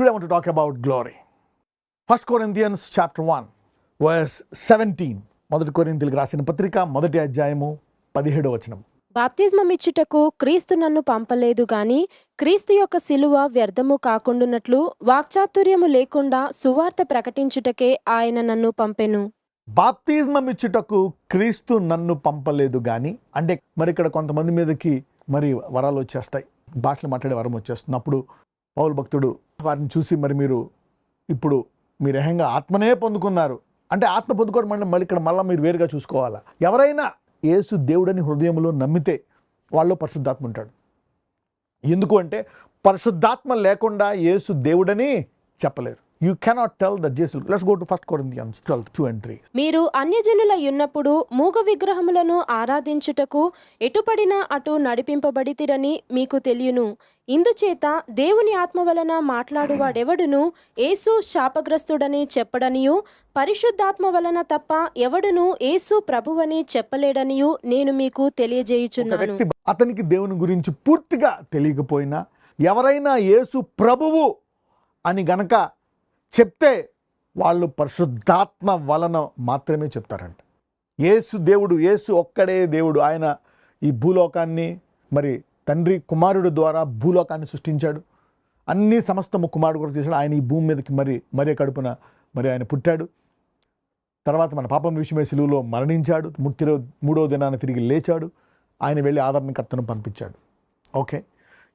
Today I want to talk about glory. 1 Corinthians chapter 1 verse 17. మొదటి కొరింథీయులకు రాసిన పత్రిక మొదటి అధ్యాయము 17వ వచనం. బాప్తిస్మమిచ్చుటకు క్రీస్తు నన్ను పంపలేదు గాని క్రీస్తు యొక్క శిలువ వ్యర్థము కాకుండునట్లు వాక్చాతుర్యము లేకుండా సువార్త ప్రకటించుటకే ఆయన నన్ను పంపెను. బాప్తిజం ఇచ్చుటకు క్రీస్తు నన్ను పంపలేదు గాని, అంటే మరి ఇక్కడ కొంతమంది మీదకి మరి వరాలు వచ్చేస్తాయి, భాషలు మాట్లాడే వరం వచ్చేస్తుంది. అప్పుడు పౌలు భక్తుడు వారిని చూసి, మరి ఇప్పుడు మీరు ఏకంగా ఆత్మనే పొందుకున్నారు అంటే, ఆత్మ పొందుకోవడం మళ్ళీ ఇక్కడ మీరు వేరుగా చూసుకోవాలా. ఎవరైనా యేసు దేవుడని హృదయంలో నమ్మితే వాళ్ళు పరిశుద్ధాత్మ ఉంటాడు. ఎందుకు అంటే పరిశుద్ధాత్మ లేకుండా యేసు దేవుడని చెప్పలేరు. You cannot tell that Jesus. Let's go to 1 Corinthians 12:2-3. మీరు అన్యజనులయున్నప్పుడు మూగ విగ్రహములను ఆరాధించుటకు ఎటుపడినా అటు నడిపింపబడితిరని మీకు తెలియను. ఇందుచేత దేవుని ఆత్మ వలన మాట్లాడువాడెవడును యేసు శాపగ్రస్తుడని చెప్పడనియు, పరిశుద్ధాత్మ వలన తప్ప ఎవడును యేసు ప్రభువని చెప్పలేడనియు నేను మీకు తెలియజేయుచున్నాను. అతనికి దేవుని గురించి పూర్తిగా తెలియకపోయినా ఎవరైనా యేసు ప్రభువు అని గనక చెప్తే వాళ్ళు పరిశుద్ధాత్మ వలన మాత్రమే చెప్తారంట. యేసు దేవుడు, యేసు ఒక్కడే దేవుడు. ఆయన ఈ భూలోకాన్ని మరి తండ్రి కుమారుడు ద్వారా భూలోకాన్ని సృష్టించాడు. అన్ని సమస్తము కుమారుడు కూడా చేశాడు. ఆయన ఈ భూమి మీదకి మరీ కడుపున ఆయన పుట్టాడు. తర్వాత మన పాపం విషయమే సిలువలో మరణించాడు. మూడవ దినాన తిరిగి లేచాడు. ఆయన వెళ్ళి ఆదరణకర్తను పంపించాడు. ఓకే,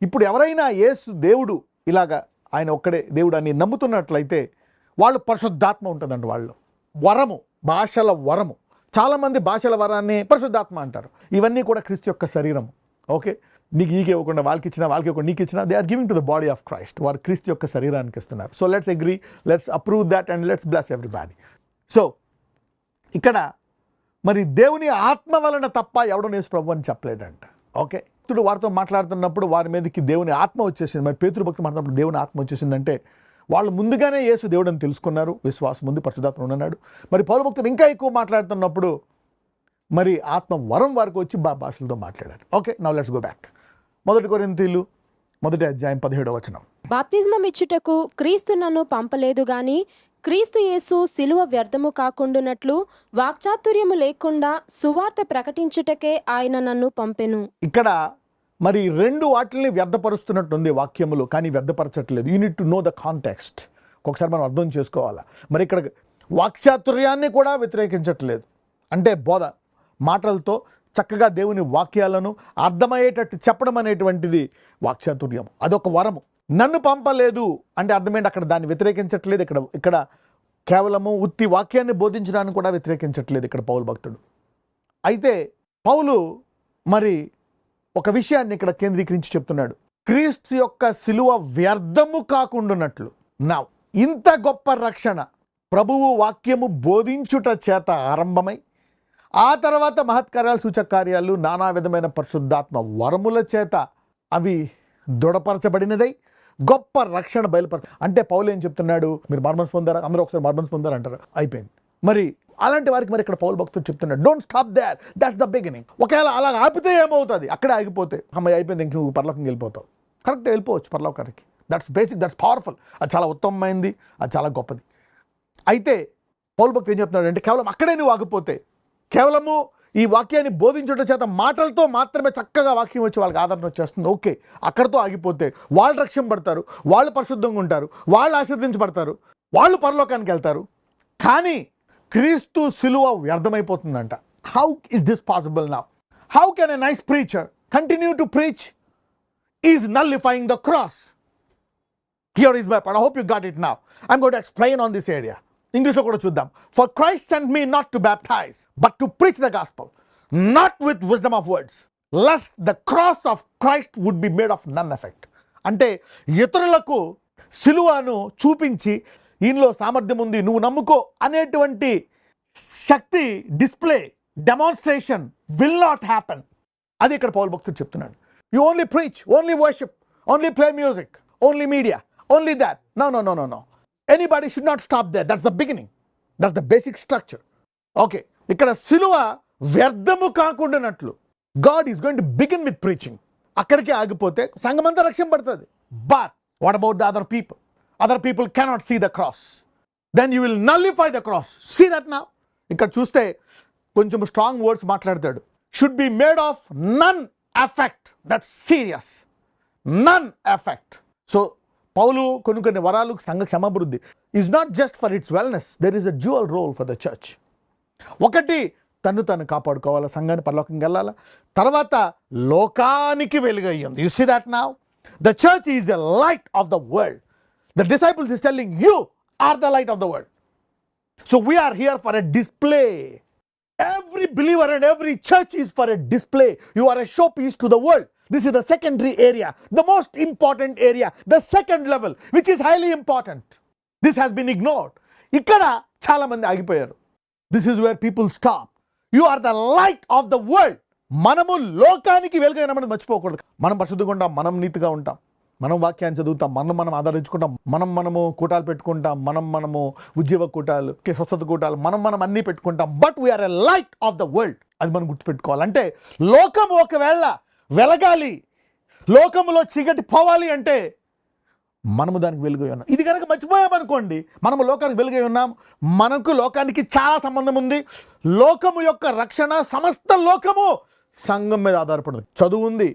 ఇప్పుడు ఎవరైనా యేసు దేవుడు ఇలాగా ఆయన ఒక్కడే దేవుడు అని నమ్ముతున్నట్లయితే వాళ్ళు పరిశుద్ధాత్మ ఉంటుందంట. వాళ్ళు వరము, భాషల వరము. చాలామంది భాషల వరాన్ని పరిశుద్ధాత్మ అంటారు. ఇవన్నీ కూడా క్రీస్తు యొక్క శరీరం. ఓకే, నీకు ఈకి ఇవ్వకుండా వాళ్ళకి ఇచ్చినా, వాళ్ళకి ఇవ్వకుండా నీకు ఇచ్చినా, they are giving to the body of Christ. వారు క్రీస్తు యొక్క శరీరానికి ఇస్తున్నారు. So let's agree, let's approve that and let's bless everybody. So ఇక్కడ మరి దేవుని ఆత్మ వలన తప్ప ఎవడో యేసు ప్రభు అని చెప్పలేడంట. ఓకే, ఇప్పుడు వారితో మాట్లాడుతున్నప్పుడు వారి మీదకి దేవుని ఆత్మ వచ్చేసింది. మరి పేతురు భక్తులు మాట్లాడినప్పుడు దేవుని ఆత్మ వచ్చేసిందంటే వాళ్ళు ముందుగానే యేసు దేవుడు అని తెలుసుకున్నారు. విశ్వాసం ముందు పరిశుద్ధాత్మ ఉన్నాడు. మరి పౌలు భక్తులు ఇంకా ఎక్కువ మాట్లాడుతున్నప్పుడు మరి ఆత్మ వరం వారికి వచ్చి భాషలతో మాట్లాడారు. Okay, now let's go back. మొదటి కొరింథీయులు మొదటి అధ్యాయం 17వ వచనం. బాప్తిస్మమిచ్చుటకు క్రీస్తు నన్ను పంపలేదు గాని క్రీస్తు యేసు శిలువ వ్యర్థము కాకుండునట్లు వాక్చాతుర్యము లేకుండా సువార్త ప్రకటించుటకే ఆయన నన్ను పంపెను. ఇక్కడ మరి రెండు వాటిని వ్యర్థపరుస్తున్నట్టుంది వాక్యములు, కానీ వ్యర్థపరచట్లేదు. You need to know the context. ఒకసారి మనం అర్థం చేసుకోవాలా. మరి ఇక్కడ వాక్చాతుర్యాన్ని కూడా వ్యతిరేకించట్లేదు. అంటే బోధ మాటలతో చక్కగా దేవుని వాక్యాలను అర్థమయ్యేటట్టు చెప్పడం అనేటువంటిది వాక్చాతుర్యం. అదొక వరము. నన్ను పంపలేదు అంటే అర్థమేంటి? అక్కడ దాన్ని వ్యతిరేకించట్లేదు. ఇక్కడ కేవలము ఉత్తి వాక్యాన్ని బోధించడానికి కూడా వ్యతిరేకించట్లేదు ఇక్కడ పౌలు భక్తుడు. అయితే పౌలు మరి ఒక విషయాన్ని ఇక్కడ కేంద్రీకరించి చెప్తున్నాడు. క్రీస్తు యొక్క శిలువ వ్యర్థము కాకుండానట్లు. నా ఇంత గొప్ప రక్షణ ప్రభువు వాక్యము బోధించుట చేత ఆరంభమై, ఆ తర్వాత మహత్కార్యాలు, సూచకార్యాలు, నానా విధమైన పరిశుద్ధాత్మ వరముల చేత అవి దృఢపరచబడినదై గొప్ప రక్షణ బయలుపరచ. అంటే పౌలు ఏం చెప్తున్నాడు? మీరు మార్మన్స్ పొందారా? అందరూ ఒకసారి మార్మన్స్ పొందారు అంటారు, అయిపోయింది. మరి అలాంటి వారికి మరి ఇక్కడ పౌలు భక్తుడు చెప్తున్నాడు, don't stop there, that's the beginning. ఒకవేళ అలా ఆపితే ఏమవుతుంది? అక్కడే ఆగిపోతే అమ్మాయి అయిపోయింది, ఇంక నువ్వు పరలోకంకి వెళ్ళిపోతావు. కరెక్ట్గా వెళ్ళిపోవచ్చు పరలోకానికి. That's basic, that's powerful. అది చాలా ఉత్తమమైంది, అది చాలా గొప్పది. అయితే పౌలు భక్తుడు ఏం చెప్తున్నాడు అంటే, కేవలం అక్కడే నువ్వు ఆగిపోతే, కేవలము ఈ వాక్యాన్ని బోధించడం చేత మాటలతో మాత్రమే చక్కగా వాక్యం వచ్చి వాళ్ళకి ఆదరణ వచ్చేస్తుంది. ఓకే, అక్కడితో ఆగిపోతే వాళ్ళు రక్షింపబడతారు, వాళ్ళు పరిశుద్ధంగా ఉంటారు, వాళ్ళు ఆశీర్వదించబడతారు, వాళ్ళు పరలోకానికి వెళ్తారు. కానీ క్రీస్తు శిలువ వ్యర్థమైపోతుందంట. How is this possible now? How can a nice preacher continue to preach is nullifying the cross? Here is my point. I hope you got it now. I'm going to explain on this area. ఇంగ్లీష్లో కూడా చూద్దాం. For Christ sent me not to baptize but to preach the gospel, not with wisdom of words, lest the cross of Christ would be made of none effect. అంటే ఇతరులకు సిలువను చూపించి ఈయనలో సామర్థ్యం ఉంది, నువ్వు నమ్ముకో అనేటువంటి శక్తి display, demonstration will not happen. అది ఇక్కడ పౌలు భక్తుడు చెప్తున్నాడు. You only preach, only worship, only play music, only media, only that. No no no no no. Anybody should not stop there. That's the beginning. That's the basic structure. Okay. ఇక్కడ సిలువ వ్యర్థము కాకుండానట్లు God is going to begin with preaching. అక్కడికి ఆగిపోతే సంఘమంతా రక్షింపబడుతుంది. But what about the other people? other people cannot see the cross. Then you will nullify the cross. See that now? ఇక్కడ చూస్తే కొంచెం strong words మాట్లాడతాడు. Should be made of none effect. That's serious. None effect. So పౌలు కొన్ని వరాలు సంఘ క్షమాభివృద్ధి is not just for its wellness. There is a dual role for the church. ఒకటి తను కాపాడుకోవాలా, సంఘాన్ని పరలోకంకి వెళ్ళాలా. తర్వాత లోకానికి వెలుగయ్యింది. You see that now? The church is the light of the world. The disciples is telling you are the light of the world. So we are here for a display. Every believer and every church is for a display. You are a showpiece to the world. This is the secondary area, the most important area, the second level, which is highly important. This has been ignored. Ikkada chaala mandi agipoyaru. This is where people stop. You are the light of the world. మనము లోకానికి వెలుగైనమని మర్చిపోకూడదు. మనం పరిశుద్ధంగా ఉంటాం, మనం నీతిగా ఉంటాం, మనం వాక్యాన్ని చదువుతాం, మనం ఆదరించుకుంటాం, మనము కూటాలు పెట్టుకుంటాం, మనము ఉద్యోగ కూటాలు, స్వస్థత కూటాలు, మనం అన్నీ పెట్టుకుంటాం. But we are a light of the world. అది మనం గుర్తుపెట్టుకోవాలి. అంటే లోకం ఒకవేళ వెలగాలి, లోకములో చీకటి పోవాలి అంటే మనము దానికి వెలుగై ఉన్నాం. ఇది కనుక మర్చిపోయామనుకోండి, మనము లోకానికి వెలుగై ఉన్నాం. మనకు లోకానికి చాలా సంబంధం ఉంది. లోకము యొక్క రక్షణ, సమస్త లోకము సంఘం మీద ఆధారపడదు. చదువు ఉంది,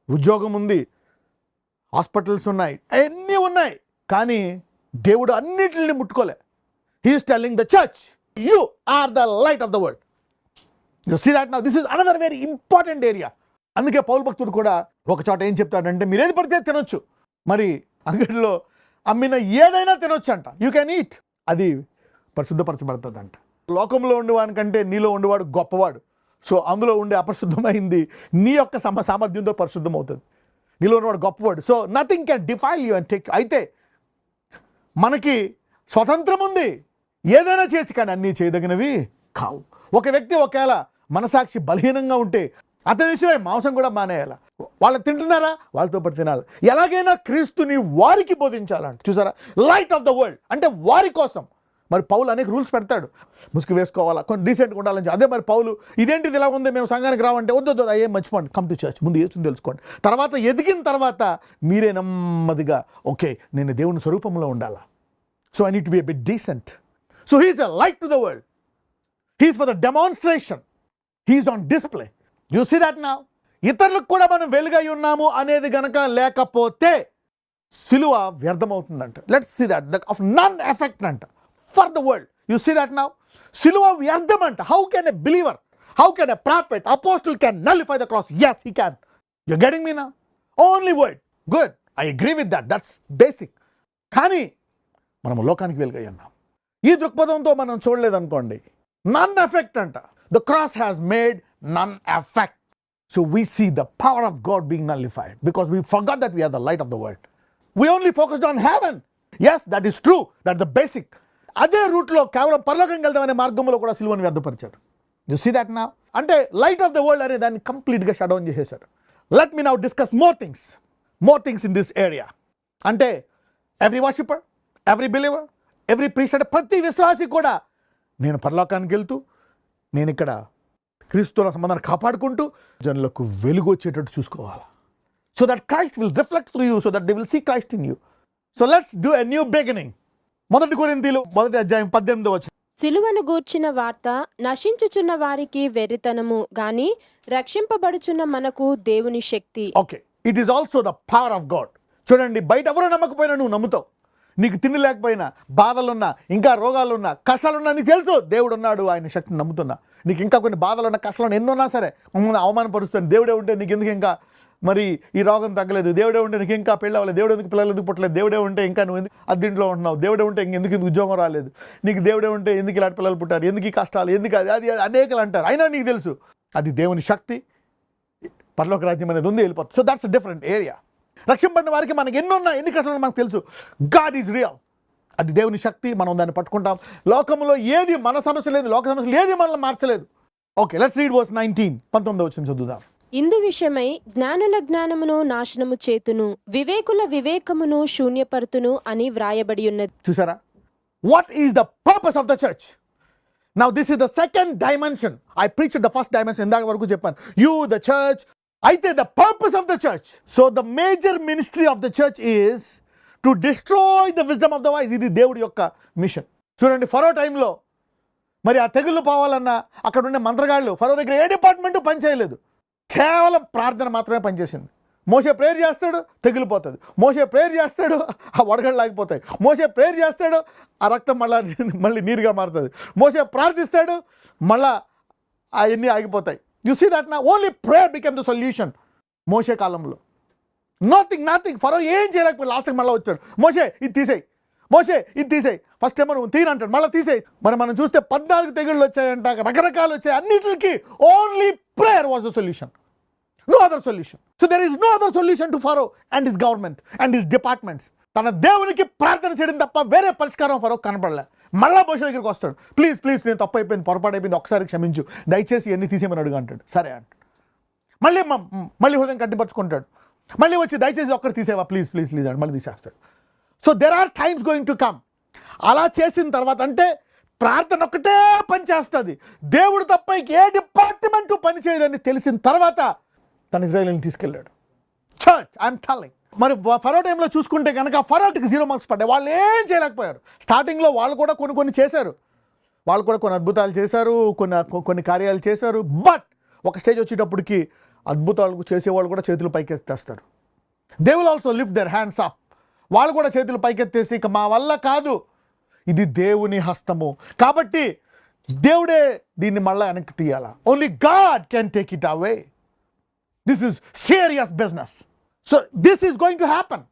ఉద్యోగం ఉంది, హాస్పిటల్స్ ఉన్నాయి, అన్నీ ఉన్నాయి, కానీ దేవుడు అన్నిటిని ముట్టుకోలే. He's telling the church, you are the light of the world. You see that now? This is another very important area. అందుకే పౌలు భక్తుడు కూడా ఒక చోట ఏం చెప్తాడంటే, మీరు ఏది పడితే తినొచ్చు, మరి అంగడిలో అమ్మిన ఏదైనా తినొచ్చు అంట. You can eat. అది పరిశుద్ధపరచబడుతుంది అంట. లోకంలో ఉండేవాడికంటే నీలో ఉండేవాడు గొప్పవాడు. సో అందులో ఉండే అపరిశుద్ధమైంది నీ యొక్క సామర్థ్యంతో పరిశుద్ధం అవుతుంది. నీలో ఉన్నవాడు గొప్పవాడు. So nothing can defile you and take. అయితే మనకి స్వతంత్రం ఉంది, ఏదైనా చేయొచ్చు, కానీ అన్నీ చేయదగినవి కావు. ఒక వ్యక్తి ఒకవేళ మనసాక్షి బలహీనంగా ఉంటే అతని విషయమై మాంసం కూడా మానేయాలి. వాళ్ళు తింటున్నారా, వాళ్ళతో పాటు తినాలి. ఎలాగైనా క్రీస్తుని వారికి బోధించాలంట. చూసారా? లైట్ ఆఫ్ ద వరల్డ్ అంటే వారి కోసం. మరి పౌలు అనేక రూల్స్ పెడతాడు. ముసుగు వేసుకోవాలా, కొంచెం డీసెంట్గా ఉండాలని. అదే మరి పౌలు ఇదేంటిది ఇలా ఉంది, మేము సంఘానికి రావంటే వద్దు, అయ్యే మర్చిపోండి, కమ్ టు చర్చ్. ముందు యేసుని తెలుసుకోండి. తర్వాత ఎదిగిన తర్వాత మీరే నెమ్మదిగా ఓకే నేను దేవుని స్వరూపంలో ఉండాలా. So I need to be a bit decent. So he's a light to the world. He's for the demonstration. He's on display. You see that now? ఇతరులకు కూడా మనం వెలుగై ఉన్నాము అనేది గనక లేకపోతే సిలువ వ్యర్థమవుతుందంట. Let's see that of none effect అంట for the world. You see that now? సిలువ వ్యర్థం అంట. How can a believer, how can a prophet, apostle can nullify the cross? yes he can. You getting me now? Only word. Good, I agree with that. That's basic. కానీ మనం లోకానికి వెలుగై ఉన్నాం. ఈ దృక్పథంతో మనం చూడలేదనుకోండి, నన్ ఎఫెక్ట్ అంట. The cross has made none effect. So we see the power of God being nullified because we forgot that we are the light of the world. We only focused on heaven. Yes, that is true. That's the basic. అదే రూట్లో కేవలం పరలోకంకి వెళ్దామనే మార్గంలో కూడా సిలువను వ్యర్థపరిచారు. You see that now? అంటే light of the world అనే దాన్ని కంప్లీట్గా షట్ డౌన్ చేసేశారు. Let me now discuss more things in this area. అంటే every worshipper, every believer, every priest, అంటే ప్రతి విశ్వాసి కూడా నేను పరలోకానికి వెళ్తూ నేను ఇక్కడ క్రీస్తుల సంబంధాన్ని కాపాడుకుంటూ జనులకు వెలుగు వచ్చేటట్టు చూసుకోవాలి. So that Christ will reflect through you, so that they will see Christ in you. So let's do a new beginning. 1 కొరింథీయులు 1:18. సిలువను గూర్చిన వార్త నశించుచున్న వారికి వెర్రితనము గాని రక్షింపబడుచున్న మనకు దేవుని శక్తి. Okay, it is also the power of God. చూడండి, బయట ఎవరో నమ్మకపోయినా నువ్వు నమ్ముతావు. నీకు తిండి లేకపోయినా, బాధలున్నా, ఇంకా రోగాలున్నా, కష్టాలున్నా, నీకు తెలుసు దేవుడు ఉన్నాడు, ఆయన శక్తిని నమ్ముతున్నా. నీకు ఇంకా కొన్ని బాధలున్నా, కష్టాలు ఎన్నున్నా సరే మమ్మల్ని అవమానపరుస్తాను, దేవుడే ఉంటే నీకు ఎందుకు ఇంకా మరి ఈ రోగం తగ్గలేదు, దేవుడే ఉంటే నీకు ఇంకా పెళ్ళి అవ్వలేదు, దేవుడే ఎందుకు పిల్లలు ఎందుకు పుట్టలేదు, దేవుడే ఉంటే ఇంకా నువ్వు ఎందుకు అద్దీంట్లో ఉంటున్నావు, దేవుడే ఉంటే ఎందుకు ఉద్యోగం రాలేదు, నీకు దేవుడే ఉంటే ఎందుకు ఇలాంటి పిల్లలు పుట్టారు, ఎందుకు ఈ కష్టాలు, ఎందుకు అది అనేకలు అంటారు. అయినా నీకు తెలుసు అది దేవుని శక్తి, పరలోక రాజ్యం అనేది ఉంది, వెళ్ళిపోతుంది. So that's different area. రక్షింపడిన వారికి మనకి ఎన్ని కష్టాలు మనకు తెలుసు. God is real. అది దేవుని శక్తి, మనం దాన్ని పట్టుకుంటాం. లోకంలో ఏది మన సమస్య లేదు, లోక సమస్యలు ఏది మనల్ని మార్చలేదు. Okay, let's read verse 19. 19వ వచనం చదువుదాం. ఇందు విషయమై జ్ఞానుల జ్ఞానమును నాశనము చేతును, వివేకుల వివేకమును శూన్యపరుతును అని వ్రాయబడి ఉన్నది. చూసారా? What is the purpose of the church? Now this is the second dimension. I preached the first dimension ఇందాక వరకు చెప్పాను. You the church. అయితే the purpose of the church. So the major ministry of the church is to destroy the wisdom of the voice. ఇది దేవుడి యొక్క machine. చూడండి, ఫరో టైంలో మరి ఆ తెగుళ్ళు పోవాలన్నా అక్కడ ఉండే మంత్రగాళ్ళు ఫరో దగ్గర ఏ డిపార్ట్మెంటు పనిచేయలేదు, కేవలం ప్రార్థన మాత్రమే పనిచేసింది. మోసే ప్రేయర్ చేస్తాడు, తెగులు పోతుంది. మోసే ప్రేయర్ చేస్తాడు, ఆ వడగళ్ళు ఆగిపోతాయి. మోసే ప్రేయర్ చేస్తాడు, ఆ రక్తం మళ్ళీ నీరుగా మారుతుంది. మోసే ప్రార్థిస్తాడు, మళ్ళా అవన్నీ ఆగిపోతాయి. యు సీ దట్ నా only prayer become the solution. మోసే కాలంలో నథింగ్ ఫరో ఏం చేయలేకపోయి లాస్ట్కి మళ్ళీ వచ్చాడు, మోసే ఇది తీసేయి, మోసే ఇది తీసేయి. ఫస్ట్ ఏమో నువ్వు తీనంటాడు, మళ్ళీ తీసేయి. మరి మనం చూస్తే 14 తెగుళ్ళు వచ్చాయంట, రకరకాలు వచ్చాయి. అన్నిటికి only prayer was the solution. No other solution. So there is no other solution to Pharaoh and his government and his departments. తన దేవునికి ప్రార్థన చేయడం తప్ప వేరే పరిష్కారం ఫరో కనపడలే. మళ్ళా మోషే దగ్గరికి వస్తాడు, ప్లీజ్ నేను తప్పు అయిపోయింది, పొరపాటు అయిపోయింది, ఒకసారి క్షమించు, దయచేసి ఇవన్నీ తీసేయమని అడుగు అంటాడు. సరే అంటాడు. మళ్ళీ హృదయం కట్టిపరుచుకుంటాడు. మళ్ళీ వచ్చి దయచేసి ఒక్కటి తీసేవా ప్లీజ్ అంటాడు. మళ్ళీ తీసేస్తాడు. So there are times going to come. అలా చేసిన తర్వాత అంటే ప్రార్థన ఒక్కటే పని చేస్తుంది, దేవుడు తప్ప ఏ డిపార్ట్మెంటు పని చేయదని తెలిసిన తర్వాత తన ఇజ్రాయేలుని తీసుకెళ్ళాడు. Church I'm telling. మరి ఫరో టైంలో చూసుకుంటే కనుక ఫరోకి 0 మార్క్స్ పడ్డాయి. వాళ్ళు ఏం చేయలేకపోయారు. స్టార్టింగ్లో వాళ్ళు కూడా కొన్ని చేశారు, వాళ్ళు కూడా కొన్ని అద్భుతాలు చేశారు, కొన్ని కార్యాలు చేశారు. బట్ ఒక స్టేజ్ వచ్చేటప్పటికి అద్భుతాలు చేసేవాళ్ళు కూడా చేతులు పైకెత్తేస్తారు. They will also lift their hands up. వాళ్ళు కూడా చేతులు పైకెత్తేసి ఇక మా వల్ల కాదు, ఇది దేవుని హస్తము కాబట్టి దేవుడే దీన్ని మళ్ళీ వెనక్కి తీయాలా. Only God can take it away. This is serious business. So this is going to happen.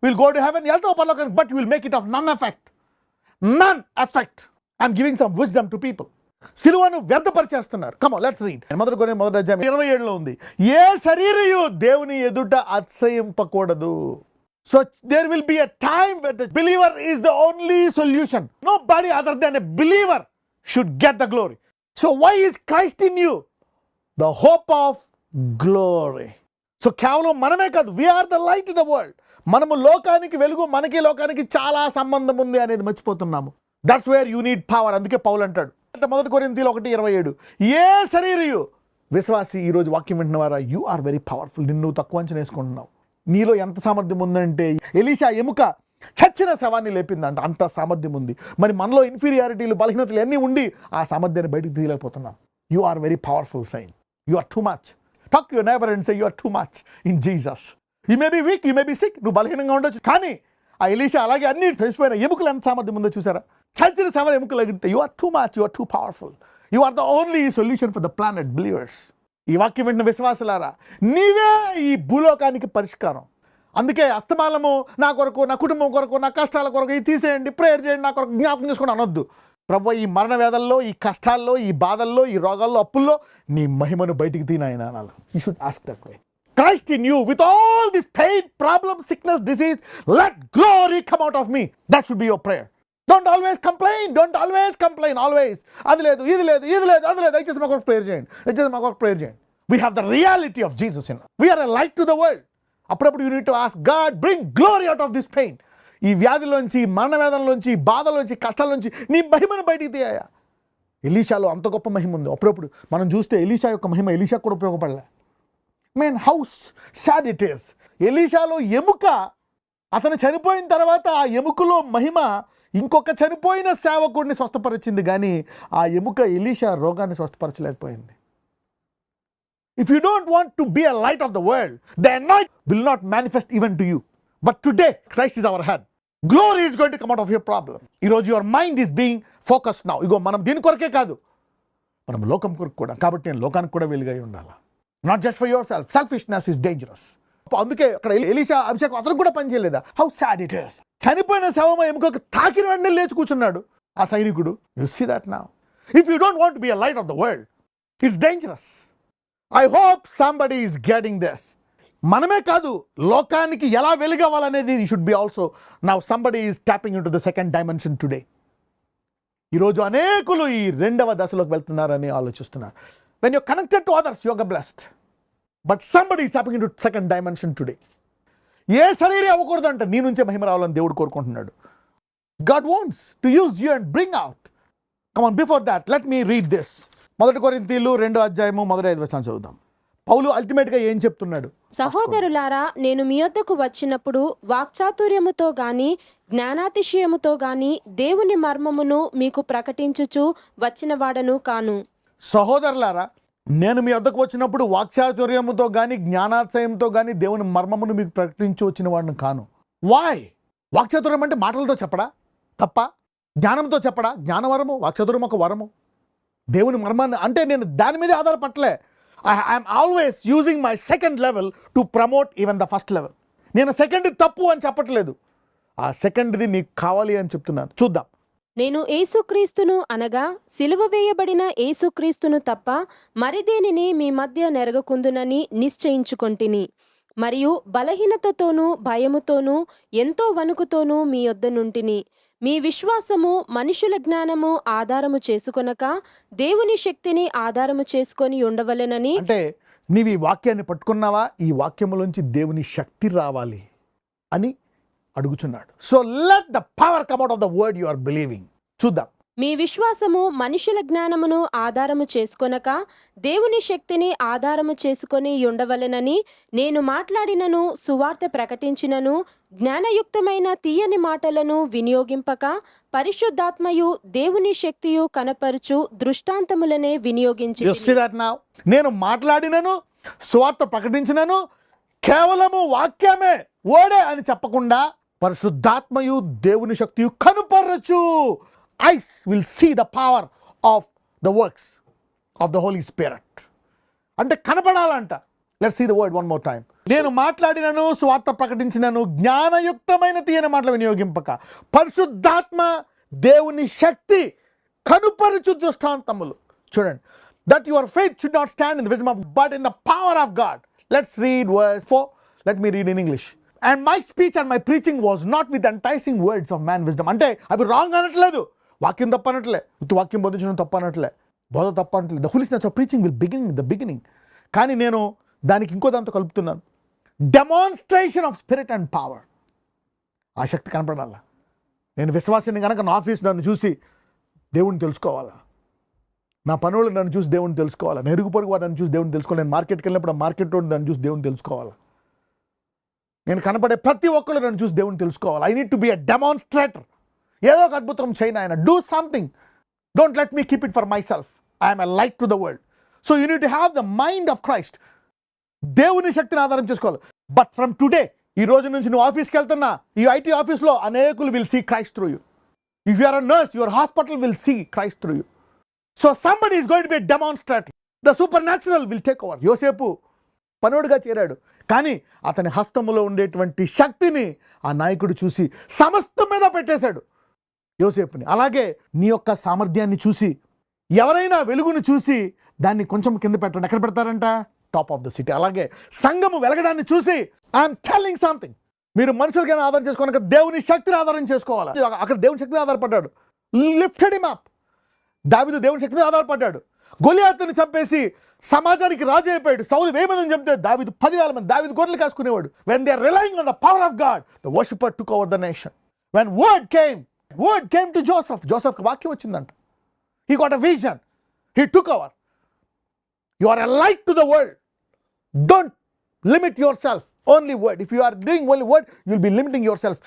Will go to heaven, వెళ్తావు పరలోకానికి, but will make it of none effect. I'm giving some wisdom to people. సిలువను వ్యర్థపరిచేస్తున్నారు. Come on let's read. మొదటి అధ్యాయం 27లో ఉంది, ఏ శరీరయు దేవుని ఎదుట అతిశయింపకూడదు. So there will be a time where the believer is the only solution. Nobody other than a believer should get the glory. So why is Christ in you? The hope of glory. So కేవలం మనమే కాదు, we are the light of the world. మనము లోకానికి వెలుగు, మనకి లోకానికి చాలా సంబంధం ఉంది అనేది మర్చిపోతున్నాము. That's where you need power. అందుకే పౌలు అంటాడు మొదటి కొరింథీయులు 1:27, ఏ శరీరయు విశ్వాసి ఈరోజు వాక్యం వింటున్న వారా, యు ఆర్ వెరీ పవర్ఫుల్. నిన్ను తక్కువ అంచనా వేసుకుంటున్నావు. నీలో ఎంత సామర్థ్యం ఉందంటే ఎలీషా ఎముక చచ్చిన శవాన్ని లేపిందంట, అంత సామర్థ్యం ఉంది. మరి మనలో ఇన్ఫీరియారిటీలు, బలహీనతలు అన్నీ ఉండి ఆ సామర్థ్యాన్ని బయటికి తీయలేకపోతున్నాం. You are very powerful sign. You are too much. Talk your neighbour and say you are too much in Jesus. You may be weak, you may be sick, నువ్వు బలహీనంగా ఉండొచ్చు, కానీ ఆ ఎలీషా అలాగే అన్ని తెలిసిపోయిన ఎముకలు ఎంత సామర్థ్యం ఉందో చూసారా. చచ్చిన శవం ఎముకలు ఎగిరితే you are too much, you are too powerful. You are the only solution for the planet believers. ఈ వాక్యం వింటున్న విశ్వాసులారా, నీవే ఈ భూలోకానికి పరిష్కారం. అందుకే అస్తమానము నా కొరకు, నా కుటుంబం కొరకు, నా కష్టాల కొరకు ఇది తీసేయండి, ప్రేయర్ చేయండి, నా కొరకు జ్ఞాపకం చేసుకుని అనొద్దు. ప్రభువా, ఈ మరణ వేదల్లో, ఈ కష్టాల్లో, ఈ బాధల్లో, ఈ రోగాల్లో, అప్పుల్లో నీ మహిమను బయటికి తీనాయన అనాలి. You should ask that way. Christ in you, with all this pain, problem, sickness, disease, let glory come out of me. That should be your prayer. Don't always complain, always. అది లేదు, ఇది లేదు, దయచేసి మాకు ప్రేయర్ చేయండి. We have the reality of Jesus in us. We are a light to the world. అప్పుడప్పుడు you need to ask God, bring glory out of this pain. ఈ వ్యాధిలోంచి, మరణ వేదనలోంచి, బాధలోంచి, కష్టాల్లోంచి నీ మహిమను బయటికి తీయాయా. ఎలీషాలో అంత గొప్ప మహిమ ఉంది. అప్పుడప్పుడు మనం చూస్తే ఎలీషా యొక్క మహిమ ఎలీషా కూడా ఉపయోగపడలే. How sad it is. ఎలీషాలో ఎముక, అతను చనిపోయిన తర్వాత ఆ ఎముకలో మహిమ ఇంకొక చనిపోయిన సేవకుడిని స్వస్థపరిచింది, కానీ ఆ ఎముక ఎలీషా రోగాన్ని స్వస్థపరచలేకపోయింది. If you don't want to be a light of the world, the anointing will not manifest even to you. But today, Christ is our head. Glory is going to come out of your problem. ఈరోజు your mind is being focused now. ఇగో మనం దీని కొరకే కాదు, మనం లోకం కొరకు కూడా. కాబట్టి నేను లోకానికి కూడా వెలుగై ఉండాలి. Not just for yourself. Selfishness is dangerous. అందుకే అక్కడ ఎలీషా అభిషేకం అతను కూడా పనిచేయలేదా. How sad it is. చనిపోయిన శవం ఎముకకు తాకిన వెంటనే లేచి కూర్చున్నాడు ఆ సైనికుడు. You see that now. If you don't want to be a light of the world, it's dangerous. I hope somebody is getting this. మనమే కాదు, లోకానికి ఎలా వెలుగవ్వాలనేది should be also. Now somebody is tapping in to the second dimension today. ఈరోజు అనేకులు ఈ రెండవ దశలోకి వెళ్తున్నారని ఆలోచిస్తున్నారు. When you're connected to others, you're blessed. But somebody is tapping into second dimension today. ఏ శరీరం అవ్వకూడదు అంటే నీ నుంచే మహిమ రావాలని దేవుడు కోరుకుంటున్నాడు. God wants to use you and bring out. Come on, before that, let me read this. 1 కొరింథీయులు 2వ అధ్యాయము 1-5 వచనాలు చదువుదాం. పౌలు అల్టిమేట్గా ఏం చెప్తున్నాడు? సహోదరులారా, నేను మీ యొద్దకు వచ్చినప్పుడు వాక్చాతుర్యముతో గాని జ్ఞానాతిశయముతో గాని దేవుని మర్మమును మీకు ప్రకటించుచు వచ్చిన వాడను కాను. సహోదరులారా, నేను మీ వద్దకు వచ్చినప్పుడు వాక్చాతుర్యముతో కానీ జ్ఞానాశయంతో కానీ దేవుని మర్మమును మీకు ప్రకటించి వచ్చిన వాడిని కాను. వాయ్? వాక్చాతుర్యం అంటే మాటలతో చెప్పడా? తప్ప. జ్ఞానంతో చెప్పడా? జ్ఞానవరము. వాక్చాతుర్యం ఒక వరము. దేవుని మర్మాన్ని అంటే నేను దాని మీద ఆధారపడలే. I'm always using my second level to promote even the first level. నేను సెకండ్ తప్పు అని చెప్పట్లేదు, ఆ సెకండ్ది నీకు కావాలి అని చెప్తున్నాను. చూద్దాం. నేను యేసుక్రీస్తును అనగా సిలువ వేయబడిన యేసుక్రీస్తును తప్ప మరిదేనిని మీ మధ్య నెరగకుందునని నిశ్చయించుకొంటిని. మరియు బలహీనతతోనూ భయముతోనూ ఎంతో వణుకుతోనూ మీ యొద్ద నుంటిని. మీ విశ్వాసము మనుషుల జ్ఞానము ఆధారము చేసుకొనక దేవుని శక్తిని ఆధారము చేసుకొని ఉండవలెనని. అంటే నీవు ఈ వాక్యాన్ని పట్టుకున్నావా? ఈ వాక్యములోంచి దేవుని శక్తి రావాలి అని అడుగుచున్నాడు. So let the power come out of the word you are believing. చూద్దాం. మీ విశ్వాసము మనుషుల జ్ఞానమును ఆధారము చేసుకొనక దేవుని శక్తిని ఆధారము చేసుకొని ఉండవలెనని నేను మాట్లాడినను సువార్త ప్రకటించినను జ్ఞానయుక్తమైన తీయని మాటలను వినియోగింపక పరిశుద్ధాత్మయు దేవుని శక్తియు కనపరుచు దృష్టాంతములనే వినియోగించి. నేను మాట్లాడినను సువార్త ప్రకటించినను కేవలము వాక్యమే, వర్డే అని చెప్పకుండా పరిశుద్ధాత్మయు దేవుని శక్తియు కనుపరచు. Eyes will see the power of the works of the Holy Spirit. అంటే కనపడాలంట. Let's see the word one more time. నేను మాట్లాడినను సువార్త ప్రకటించినను జ్ఞానయుక్తమైన తీయని మాటలు వినియోగింపక పరిశుద్ధాత్మ దేవుని శక్తి కనుపరచు దృష్టాంతములు. చూడండి. That your faith should not stand in the wisdom of but in the power of God. Let's read verse 4. Let me read in English. And my speech and my preaching was not with enticing words of man wisdom. అంటే అవి wrong అనట్లేదు, వాక్యం తప్ప అనట్లే, వాక్యం బోధించడం తప్ప అనట్లే, బోధ తప్ప అనట్లేదు. The holiness of preaching will begin the beginning. కానీ నేను దానికి ఇంకో దాంతో కలుపుతున్నాను. Demonstration of spirit and power. ఆ శక్తి కనపడాలా. నేను విశ్వాసాన్ని కనుక నా ఆఫీస్ నన్ను చూసి దేవుణ్ణి తెలుసుకోవాలా, నా పనులు నన్ను చూసి దేవుణ్ణి తెలుసుకోవాలా, నా ఇరుగు పొరుగు వారు నన్ను చూసి దేవుణ్ణి తెలుసుకోవాలి, నేను మార్కెట్కి వెళ్ళినప్పుడు ఆ మార్కెట్ రోడ్ నన్ను చూసి దేవుణ్ణి తెలుసుకోవాలా, నేను కనపడే ప్రతి ఒక్కళ్ళు నన్ను చూసి దేవుణ్ణి తెలుసుకోవాలి. I need to be a demonstrator. ఏదో ఒక అద్భుతం చేయను ఆయన. Do something. Don't let me keep it for my self. I'm a light to the world. So you need to have the mind of Christ. దేవుని శక్తిని ఆధారం చేసుకోవాలి. But from today, ఈ రోజు నుంచి నువ్వు ఆఫీస్కి వెళ్తున్నా, ఈ ఐటీ ఆఫీస్లో అనేకులు will see Christ through you. If you are a nurse, your hospital will see Christ through you. So somebody is going to be a demonstrator. The supernatural will take over. యోసేపు పనుడుగా చేరాడు, కానీ అతని హస్తములో ఉండేటువంటి శక్తిని ఆ నాయకుడు చూసి సమస్తం మీద పెట్టేశాడు యోసేపుని. అలాగే నీ యొక్క సామర్థ్యాన్ని చూసి ఎవరైనా వెలుగును చూసి దాన్ని కొంచెం కింద పెట్టండి. ఎక్కడ పెడతారంట? Top of the city. అలాగే సంఘము వెలగడాన్ని చూసి ఐఎమ్ టెల్లింగ్ సంథింగ్. మీరు మనుషులకైనా ఆధారం చేసుకోవాలి, దేవుని శక్తిని ఆధారం చేసుకోవాలి. అక్కడ దేవుని శక్తిని ఆధారపడ్డాడు. Lifted him up. దావీదు దేవుని శక్తిని ఆధారపడ్డాడు. గొలియాతుని చంపేసి సమాజానికి రాజు అయిపోయాడు. సౌలు 1000 మందిని చంపితే దావీదు 10,000 మంది. దావీదు గొర్రెలు కాసుకునేవాడు. When they are relying on the power of God, the worshipper took over the nation. When word came to Joseph. జోసెఫ్కి వాక్యం వచ్చిందంట. He got a vision. He took over. You are a light to the world. Don't limit yourself. Only word. If you are doing only word, you will be limiting yourself.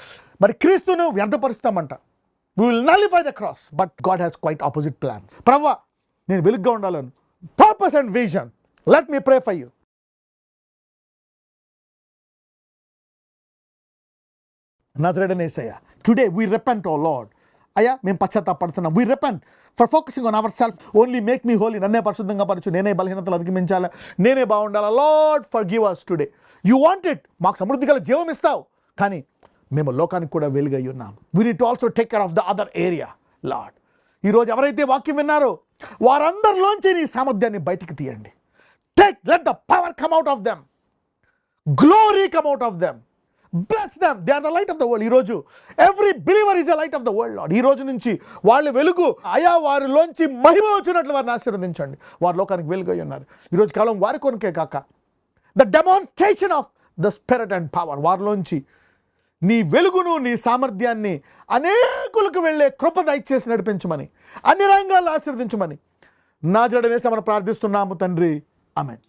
మరి క్రీస్తును వ్యర్థపరుస్తామంట. We will nullify the cross. But God has quite opposite plans. ప్రభువా, నేను వెలుగ్గా ఉండాలను. Purpose and vision. Let me pray for you. నజరేయుడైన యేసయ్యా, today we repent, oh Lord. అయ్యా, మేము పశ్చాత్తాపడుతున్నాం. We repent for focusing on ourselves. Only make me holy. నన్నే పరిశుద్ధంగా పరచు. నేనే బలహీనతలు అధిగమించాలా, నేనే బాగుండాలా. Lord, forgive us today. You want it. మాకు సమృద్ధి గల జీవం ఇస్తావు, కానీ మేము లోకానికి కూడా వెలుగై ఉన్నాం. We need to also take care of the other area, Lord. ఈరోజు ఎవరైతే వాక్యం విన్నారో వారందరిలోంచి నీ సామర్థ్యాన్ని బయటికి తీయండి. Let the power come out of them. Glory come out of them. Bless them. They are the light of the world. ఈరోజు every believer is the light of the world, Lord. ఈ రోజు నుంచి వాళ్ళు వెలుగు. అయా, వారిలోంచి మహిమ వచ్చినట్లు వారిని ఆశీర్వదించండి. వారి లోకానికి వెలుగై ఉన్నారు. ఈరోజు కాలం వారి కొనకే కాక the demonstration of the spirit and power. వారిలోంచి నీ వెలుగును, నీ సామర్థ్యాన్ని అనేకులకు వెళ్ళే కృప దయచేసి నడిపించమని, అన్ని రంగాల్లో ఆశీర్వదించమని నజరేయుడైన యేసు మనం ప్రార్థిస్తున్నాము తండ్రి. ఆమేన్.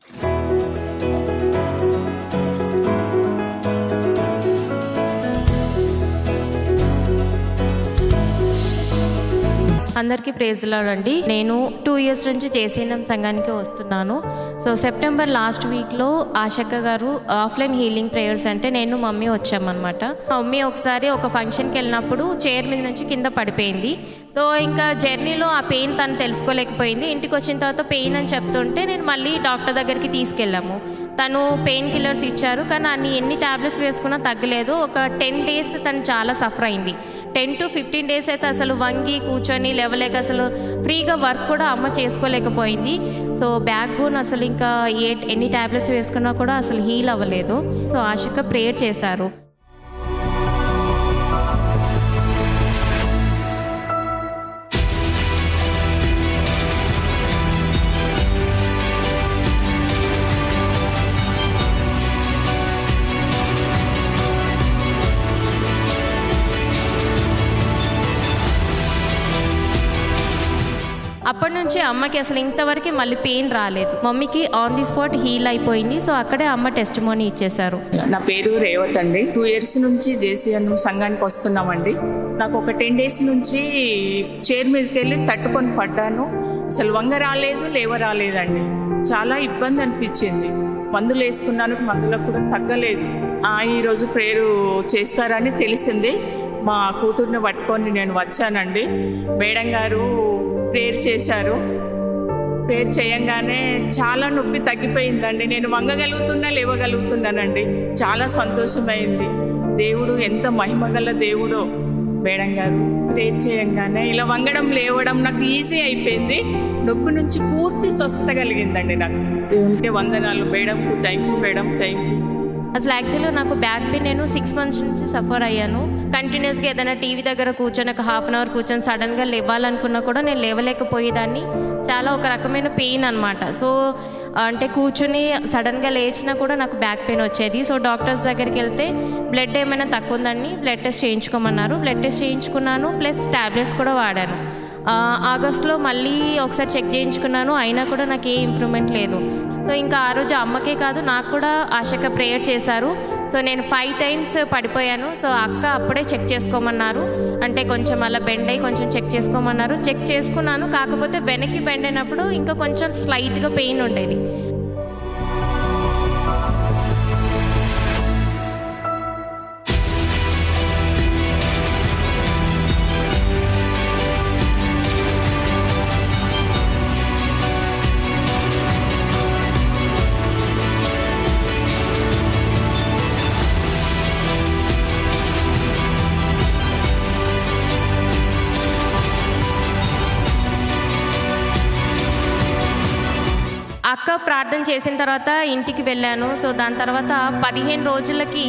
అందరికీ ప్రైజ్ లార్డ్ అండి. నేను 2 years నుంచి జేసీఎన్ఎం సంఘానికి వస్తున్నాను. సో సెప్టెంబర్ లాస్ట్ వీక్లో ఆశక్క గారు ఆఫ్లైన్ హీలింగ్ ప్రేయర్స్ అంటే నేను మమ్మీ వచ్చామన్నమాట. మమ్మీ ఒకసారి ఒక ఫంక్షన్కి వెళ్ళినప్పుడు చైర్ మీద నుంచి కింద పడిపోయింది. సో ఇంకా జర్నీలో ఆ పెయిన్ తను తెలుసుకోలేకపోయింది. ఇంటికి వచ్చిన తర్వాత పెయిన్ అని చెప్తుంటే నేను మళ్ళీ డాక్టర్ దగ్గరికి తీసుకెళ్ళాము. తను పెయిన్ కిల్లర్స్ ఇచ్చారు, కానీ ఎన్ని ట్యాబ్లెట్స్ వేసుకున్నా తగ్గలేదు. ఒక 10 days తను చాలా సఫర్ అయింది. 10 to 15 days అయితే అసలు వంగి కూర్చొని లేవలేక అసలు ఫ్రీగా వర్క్ కూడా అమ్మ చేసుకోలేకపోయింది. సో బ్యాక్ బోన్ అసలు ఇంకా ఎన్ని ట్యాబ్లెట్స్ వేసుకున్నా కూడా అసలు హీల్ అవ్వలేదు. సో ఆశక్క ప్రేయర్ చేశారు. అప్పటి నుంచి అమ్మకి అసలు ఇంతవరకు మళ్ళీ పెయిన్ రాలేదు. మమ్మీకి ఆన్ ది స్పాట్ హీల్ అయిపోయింది. సో అక్కడే అమ్మ టెస్టిమోనీ ఇచ్చేశారు. నా పేరు రేవత్ అండి. 2 years నుంచి జేసీఎన్ఎం సంఘానికి వస్తున్నామండి. నాకు ఒక 10 days నుంచి చైర్ మీదకి వెళ్ళి తట్టుకొని పడ్డాను. అసలు వంగ రాలేదు, లేవ రాలేదండి. చాలా ఇబ్బంది అనిపించింది. మందులు వేసుకున్నాను, మందులకు కూడా తగ్గలేదు. ఈరోజు ప్రేయర్ చేస్తారని తెలిసింది. మా కూతుర్ని పట్టుకొని నేను వచ్చానండి. మేడం గారు ప్రేయర్ చేశారు. ప్రేయర్ చేయంగానే చాలా నొప్పి తగ్గిపోయిందండి. నేను వంగగలుగుతున్నా, లేవగలుగుతున్నానండి. చాలా సంతోషమైంది. దేవుడు ఎంత మహిమగల దేవుడో. మేడం గారు ప్రేయర్ చేయంగానే ఇలా వంగడం లేవడం నాకు ఈజీ అయిపోయింది. నొప్పి నుంచి పూర్తి స్వస్థత కలిగిందండి. నాకు దేవునికే వందనాలు. మేడంకు thank you madam, thank you. అసలు యాక్చువల్గా నాకు బ్యాక్ పెయిన్ నేను 6 months నుంచి సఫర్ అయ్యాను. కంటిన్యూస్గా ఏదైనా టీవీ దగ్గర కూర్చొని ఒక 1/2 hour కూర్చొని సడన్గా లేవాలనుకున్నా కూడా నేను లేవలేకపోయేదాన్ని. చాలా ఒక రకమైన పెయిన్ అనమాట. సో అంటే కూర్చుని సడన్గా లేచినా కూడా నాకు బ్యాక్ పెయిన్ వచ్చేది. సో డాక్టర్స్ దగ్గరికి వెళ్తే బ్లడ్ ఏమైనా తక్కువ ఉందని బ్లడ్ టెస్ట్ చేయించుకోమన్నారు. బ్లడ్ టెస్ట్ చేయించుకున్నాను, ప్లస్ ట్యాబ్లెట్స్ కూడా వాడాను. ఆగస్టులో మళ్ళీ ఒకసారి చెక్ చేయించుకున్నాను, అయినా కూడా నాకు ఏ ఇంప్రూవ్మెంట్ లేదు. సో ఇంకా ఆ రోజు అమ్మకే కాదు నాకు కూడా ఆశక్క ప్రేయర్ చేశారు. సో నేను 5 times పడిపోయాను. సో అక్క అప్పుడే చెక్ చేసుకోమన్నారు. అంటే కొంచెం అలా బెండ్ అయ్యి కొంచెం చెక్ చేసుకోమన్నారు. చెక్ చేసుకున్నాను, కాకపోతే వెనక్కి బెండ్ అయినప్పుడు ఇంకా కొంచెం స్లైట్గా పెయిన్ ఉండేది. అక్క ప్రార్థన చేసిన తర్వాత ఇంటికి వెళ్ళాను. సో దాని తర్వాత 15 రోజులకి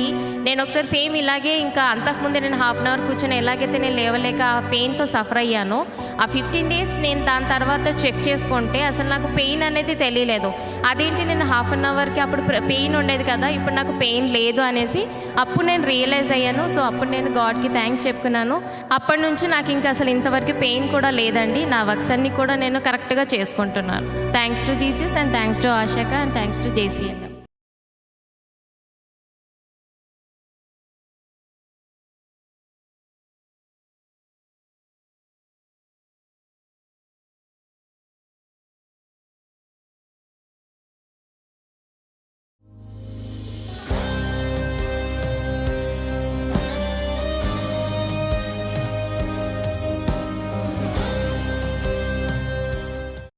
నేను ఒకసారి సేమ్ ఇలాగే ఇంకా అంతకుముందే నేను 1/2 hour కూర్చొని ఎలాగైతే నేను లేవలేక ఆ పెయిన్తో సఫర్ అయ్యానో, ఆ 15 days నేను దాని తర్వాత చెక్ చేసుకుంటే అసలు నాకు పెయిన్ అనేది తెలియలేదు. అదేంటి నేను 1/2 hourకి అప్పుడు పెయిన్ ఉండేది కదా, ఇప్పుడు నాకు పెయిన్ లేదు అనేసి అప్పుడు నేను రియలైజ్ అయ్యాను. సో అప్పుడు నేను గాడ్కి థ్యాంక్స్ చెప్పుకున్నాను. అప్పటి నుంచి నాకు ఇంకా అసలు ఇంతవరకు పెయిన్ కూడా లేదండి. నా వర్క్స్ అన్నీ కూడా నేను కరెక్ట్గా చేసుకుంటున్నాను. Thanks to Jesus and thanks to ఆశక్క అండ్ థ్యాంక్స్ టు జేసీఎన్ఎం.